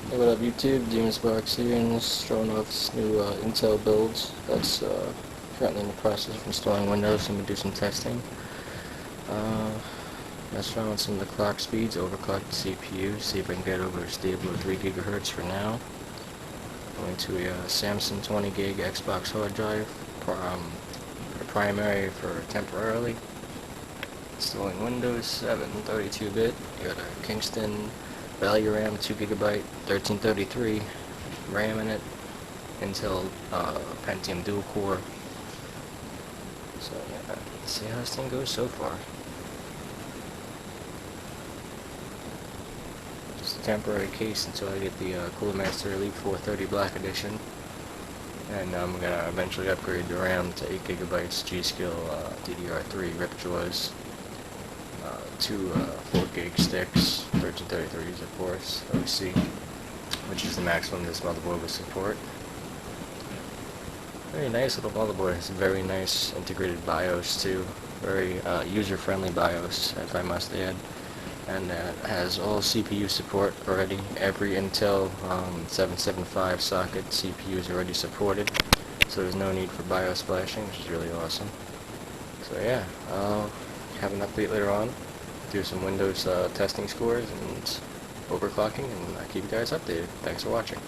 Hey, what up YouTube, Demons Box here, and showing off this new Intel build that's currently in the process of installing Windows. I'm going to do some testing. Mess around with some of the clock speeds, overclock the CPU, see if I can get over a stable of 3 GHz for now. Going to a Samsung 20 gig Xbox hard drive, for primary for temporarily. Installing Windows 7 32-bit. You got a Kingston value RAM 2 GB 1333 RAM in it, Intel Pentium Dual core. So yeah, let's see how this thing goes so far. Just a temporary case until I get the Cooler Master Elite 430 Black Edition, and I'm gonna eventually upgrade the RAM to 8 GB G-Skill DDR3 RIPJAWS. 2 4 gig sticks, 1333s of course, OC, which is the maximum this motherboard will support. Very nice little motherboard. It's a very nice integrated BIOS too, very user-friendly BIOS, if I must add, and has all CPU support already. Every Intel 775 socket CPU is already supported, so there's no need for BIOS flashing, which is really awesome. So yeah, I'll have an update later on, do some Windows testing scores and overclocking, and keep you guys updated. Thanks for watching.